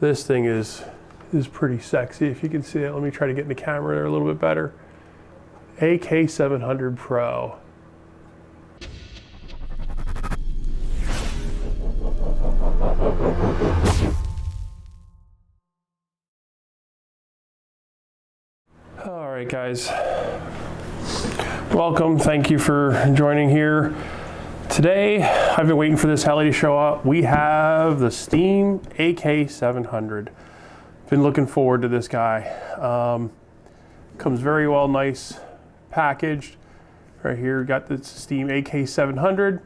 This thing is pretty sexy, if you can see it. Let me try to get in the camera there a little bit better. AK700 Pro. All right, guys. Welcome. Thank you for joining here. Today, I've been waiting for this heli to show up. We have the Steam AK700. Been looking forward to this guy. Comes very well, nice packaged. Right here, got the Steam AK700.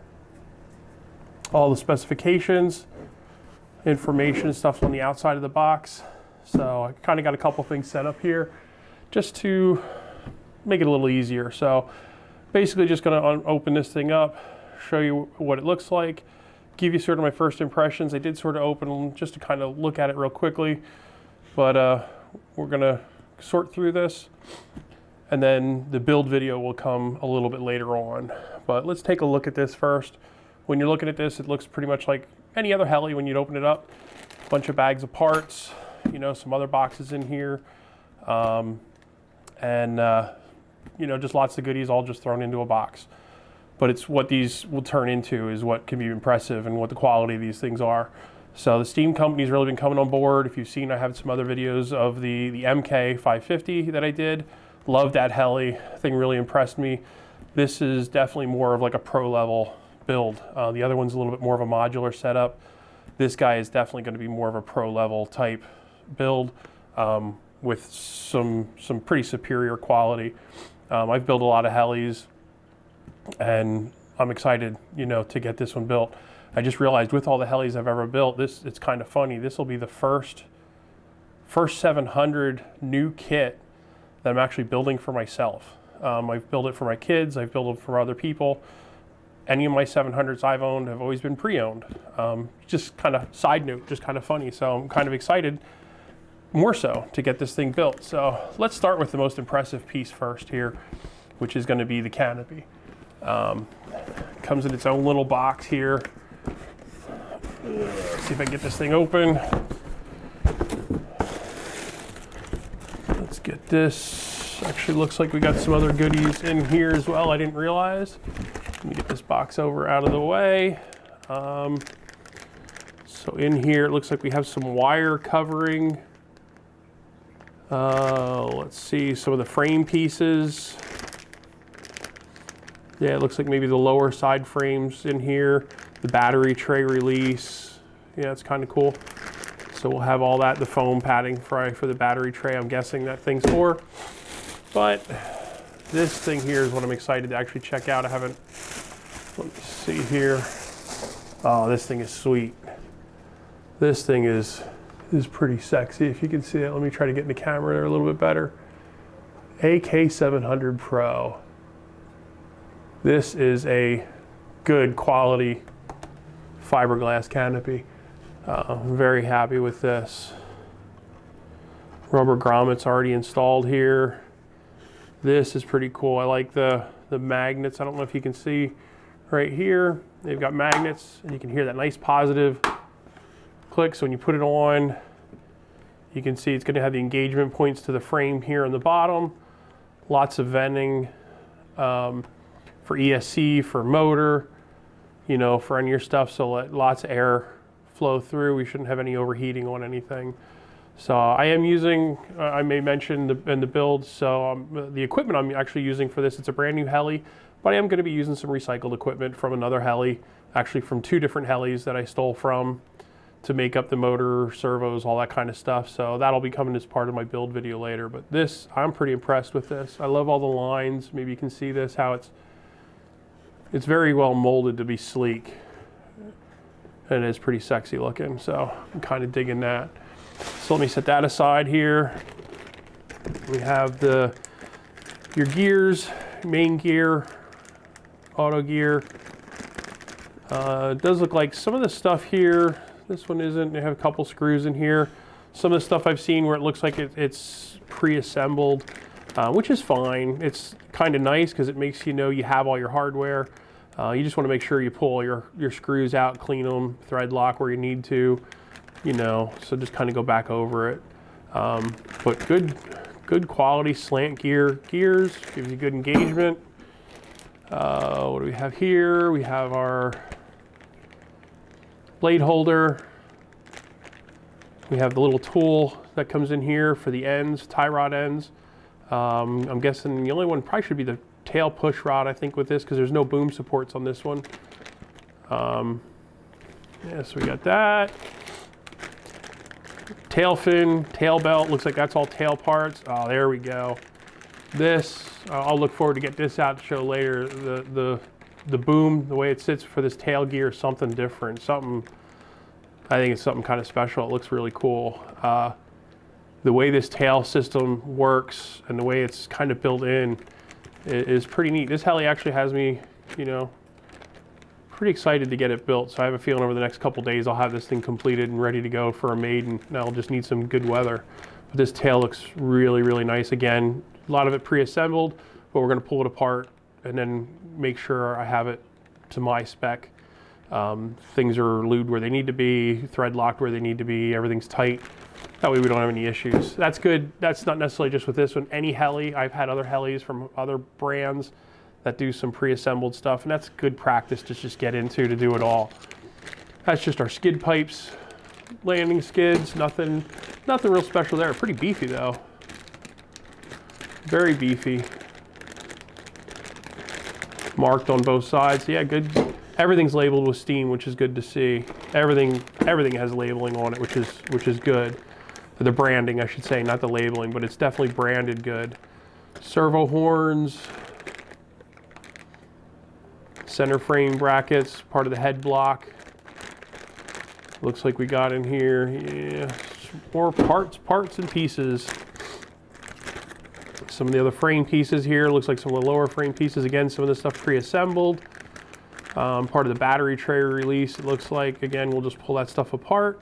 All the specifications, information and stuff on the outside of the box. So I kind of got a couple things set up here just to make it a little easier. So basically just gonna open this thing up, show you what it looks like, give you sort of my first impressions. I did sort of open them just to kind of look at it real quickly, but we're gonna sort through this and then the build video will come a little bit later on. But let's take a look at this first. When you're looking at this, it looks pretty much like any other heli when you'd open it up. A bunch of bags of parts, you know, some other boxes in here. You know, just lots of goodies all just thrown into a box. But it's what these will turn into is what can be impressive and what the quality of these things are. So the Steam company's really been coming on board. If you've seen, I have some other videos of the MK550 that I did. Loved that heli. Thing really impressed me. This is definitely more of like a pro level build. The other one's a little bit more of a modular setup. This guy is definitely going to be more of a pro level type build with some pretty superior quality. I've built a lot of helis and I'm excited, you know, to get this one built. I just realized with all the helis I've ever built, it's kind of funny. This will be the first 700 new kit that I'm actually building for myself. I've built it for my kids, I've built it for other people. Any of my 700s I've owned have always been pre-owned. Just kind of side note, just kind of funny. So I'm kind of excited, more so, to get this thing built. So let's start with the most impressive piece first here, which is going to be the canopy. Comes in its own little box here. Let's see if I can get this thing open. Let's get this. Actually looks like we got some other goodies in here as well. I didn't realize. Let me get this box over out of the way. So in here, it looks like we have some wire covering. Let's see, some of the frame pieces. Yeah, it looks like maybe the lower side frames in here. The battery tray release. Yeah, it's kind of cool. So we'll have all that, the foam padding for the battery tray, I'm guessing that thing's for. But this thing here is what I'm excited to actually check out. I haven't, let me see here. Oh, this thing is sweet. This thing is pretty sexy, if you can see it. Let me try to get in the camera there a little bit better. AK700 Pro. This is a good quality fiberglass canopy. I'm very happy with this. Rubber grommets already installed here. This is pretty cool. I like the magnets. I don't know if you can see right here. They've got magnets and you can hear that nice positive click. So when you put it on, you can see it's going to have the engagement points to the frame here on the bottom. Lots of venting for ESC, for motor, you know, for any of your stuff. So let lots of air flow through. We shouldn't have any overheating on anything. So I am using, I may mention in the build, so the equipment I'm actually using for this, it's a brand new heli, but I am going to be using some recycled equipment from another heli, actually from two different helis that I stole from to make up the motor, servos, all that kind of stuff. So that'll be coming as part of my build video later. But this, I'm pretty impressed with this. I love all the lines. Maybe you can see this, how it's very well molded to be sleek. And it is pretty sexy looking, so I'm kind of digging that. So let me set that aside here. We have your gears, main gear, auto gear. It does look like some of the stuff here, this one isn't, they have a couple screws in here. Some of the stuff I've seen where it looks like it's pre-assembled, which is fine. It's kind of nice because it makes you know you have all your hardware. You just want to make sure you pull your screws out, clean them, thread lock where you need to. you know, so just kind of go back over it. But good quality slant gears, gives you good engagement. What do we have here? We have our blade holder. We have the little tool that comes in here for the ends, tie rod ends. I'm guessing the only one probably should be the tail push rod, I think, with this, because there's no boom supports on this one. Yeah, so we got that. Tail fin, tail belt, looks like that's all tail parts. Oh, there we go. This, I'll look forward to get this out to show later. The boom, the way it sits for this tail gear is something different. I think it's something kind of special. It looks really cool. The way this tail system works and the way it's kind of built in is pretty neat. This heli actually has me, you know, pretty excited to get it built. So I have a feeling over the next couple days I'll have this thing completed and ready to go for a maiden. Now I'll just need some good weather. But this tail looks really, really nice. Again, a lot of it pre-assembled, but we're gonna pull it apart and then make sure I have it to my spec. Things are lubed where they need to be, thread locked where they need to be, everything's tight. That way we don't have any issues. That's good. That's not necessarily just with this one. Any heli, I've had other helis from other brands that do some pre-assembled stuff, and that's good practice to just get into to do it all. That's just our skid pipes, landing skids, nothing real special there. Pretty beefy though. Very beefy. Marked on both sides. Yeah, good. Everything's labeled with steam, which is good to see. Everything has labeling on it, which is good. The branding, I should say, not the labeling, but it's definitely branded good. Servo horns, center frame brackets, part of the head block. Looks like we got in here, yeah, more parts and pieces. Some of the other frame pieces here, looks like some of the lower frame pieces. Again, some of the stuff pre-assembled. Part of the battery tray release, it looks like. Again, we'll just pull that stuff apart,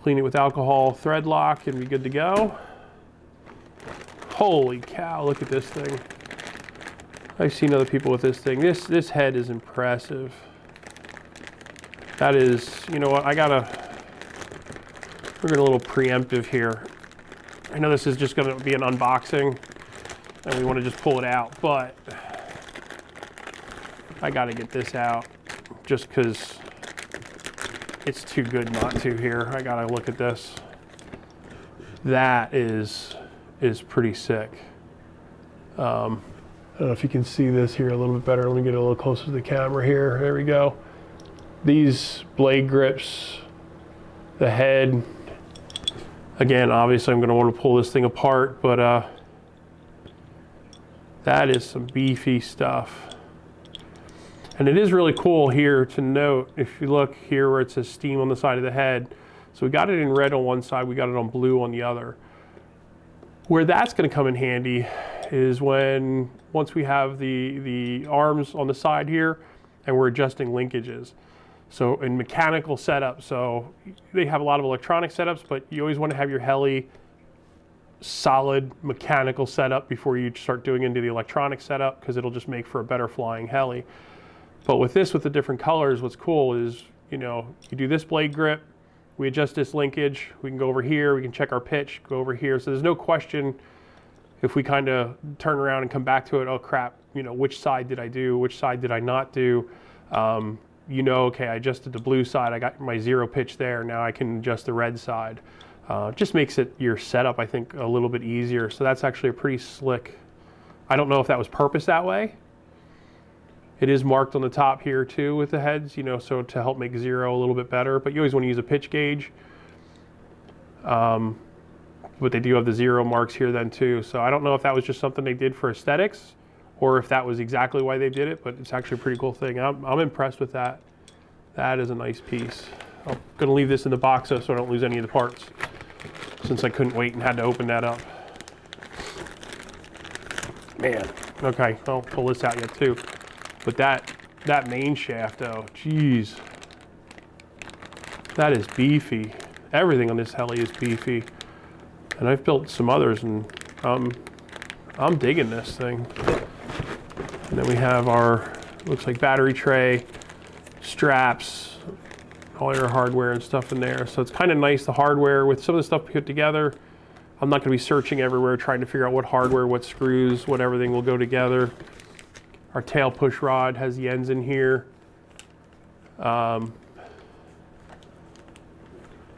clean it with alcohol thread lock, and be good to go. Holy cow, look at this thing. I've seen other people with this thing. This head is impressive. That is, you know what, we're getting a little preemptive here. I know this is just gonna be an unboxing, and we wanna just pull it out, but I gotta get this out just because it's too good not to here. I gotta look at this. That is pretty sick. I don't know if you can see this here a little bit better. Let me get a little closer to the camera here. There we go. These blade grips, the head. Again, obviously I'm gonna want to pull this thing apart, but that is some beefy stuff. And it is really cool here to note, if you look here where it says steam on the side of the head, so we got it in red on one side, we got it on blue on the other. Where that's gonna come in handy is once we have the arms on the side here and we're adjusting linkages. So in mechanical setup, so they have a lot of electronic setups, but you always wanna have your heli solid mechanical setup before you start doing into the electronic setup, because it'll just make for a better flying heli. But with this, with the different colors, what's cool is, you know, you do this blade grip, we adjust this linkage, we can go over here, we can check our pitch, go over here. So there's no question if we kind of turn around and come back to it, oh crap, you know, which side did I do, which side did I not do? You know, okay, I adjusted the blue side, I got my zero pitch there, now I can adjust the red side. Just makes it your setup, I think, a little bit easier. So that's actually a pretty slick, I don't know if that was purposed that way. It is marked on the top here too with the heads, you know, so to help make zero a little bit better, but you always want to use a pitch gauge. But they do have the zero marks here then too. So I don't know if that was just something they did for aesthetics or if that was exactly why they did it, but it's actually a pretty cool thing. I'm impressed with that. That is a nice piece. I'm gonna leave this in the box so I don't lose any of the parts, since I couldn't wait and had to open that up. Man, okay, I'll pull this out yet too. But that main shaft though, geez, that is beefy. Everything on this heli is beefy. And I've built some others and I'm digging this thing. And then we have our, looks like battery tray, straps, all your hardware and stuff in there. So it's kind of nice, the hardware with some of the stuff put together. I'm not going to be searching everywhere trying to figure out what hardware, what screws, what everything will go together. Our tail push rod has the ends in here. That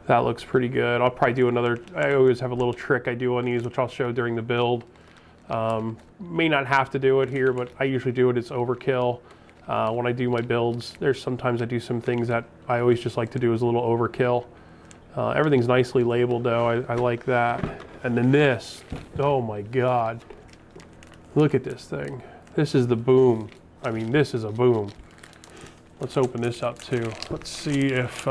looks pretty good. I'll probably do another, I always have a little trick I do on these, which I'll show during the build. May not have to do it here, but I usually do it, it's overkill. When I do my builds, there's sometimes I do some things that I always just like to do as a little overkill. Everything's nicely labeled though, I like that. And then this, oh my God. Look at this thing. This is the boom. I mean, this is a boom. Let's open this up too. Let's see if,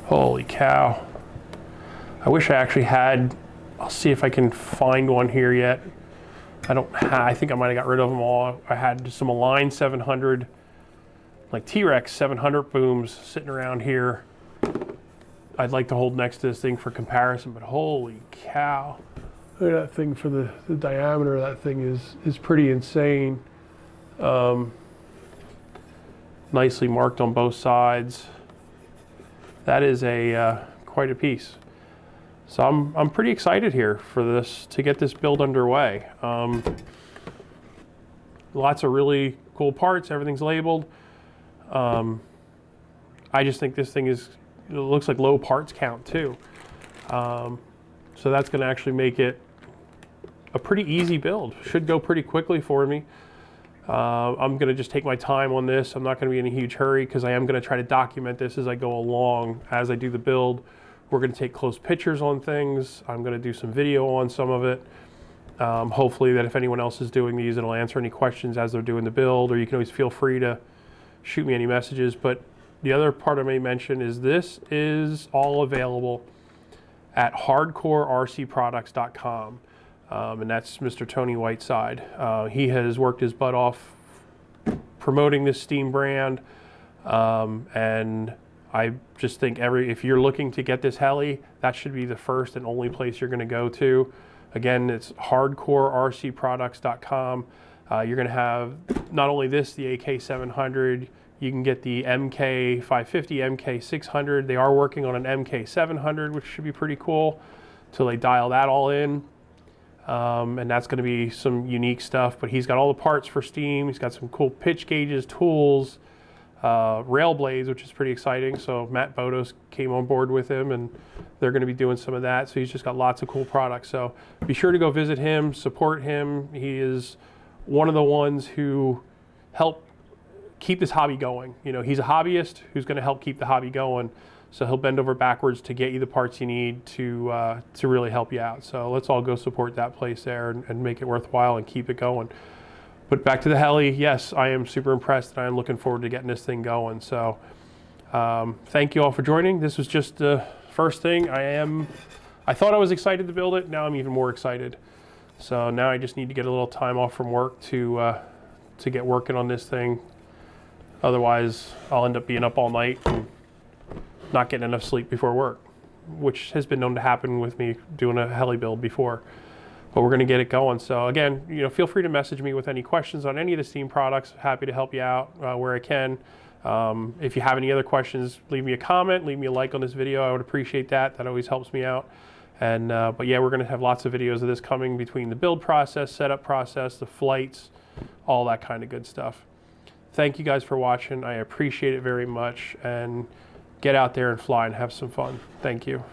holy cow. I wish I actually had, I'll see if I can find one here yet. I think I might have got rid of them all. I had some Align 700, like T-Rex 700 booms sitting around here. I'd like to hold next to this thing for comparison, but holy cow. Look at that thing for the diameter of that thing is pretty insane. Nicely marked on both sides. That is quite a piece. So I'm pretty excited here for this, to get this build underway. Lots of really cool parts, everything's labeled. I just think this thing it looks like low parts count too. So that's gonna actually make it a pretty easy build. Should go pretty quickly for me. I'm gonna just take my time on this. I'm not gonna be in a huge hurry because I am gonna try to document this as I go along, as I do the build. We're going to take close pictures on things. I'm going to do some video on some of it. Hopefully that if anyone else is doing these, it'll answer any questions as they're doing the build, or you can always feel free to shoot me any messages. But the other part I may mention is this is all available at hardcorercproducts.com. And that's Mr. Tony Whiteside. He has worked his butt off promoting this steam brand, and I just think if you're looking to get this heli, that should be the first and only place you're going to go to. Again, it's hardcorercproducts.com. You're going to have not only this, the AK700, you can get the MK550, MK600. They are working on an MK700, which should be pretty cool till they dial that all in. And that's going to be some unique stuff, but he's got all the parts for steam. He's got some cool pitch gauges, tools, rail blades, which is pretty exciting. So Matt Bodos came on board with him, and they're going to be doing some of that. So he's just got lots of cool products. So be sure to go visit him, support him. He is one of the ones who help keep this hobby going. You know, he's a hobbyist who's going to help keep the hobby going. So he'll bend over backwards to get you the parts you need to really help you out. So let's all go support that place there and make it worthwhile and keep it going. But back to the heli, yes, I am super impressed, and I am looking forward to getting this thing going. So thank you all for joining. This was just the first thing. I thought I was excited to build it. Now I'm even more excited. So now I just need to get a little time off from work to get working on this thing. Otherwise, I'll end up being up all night and not getting enough sleep before work, which has been known to happen with me doing a heli build before. But we're going to get it going. So again, you know, feel free to message me with any questions on any of the steam products. Happy to help you out where I can. If you have any other questions, leave me a comment, leave me a like on this video. I would appreciate that. That always helps me out. And but yeah, we're going to have lots of videos of this coming between the build process, setup process, the flights, all that kind of good stuff. Thank you guys for watching. I appreciate it very much. And get out there and fly and have some fun. Thank you.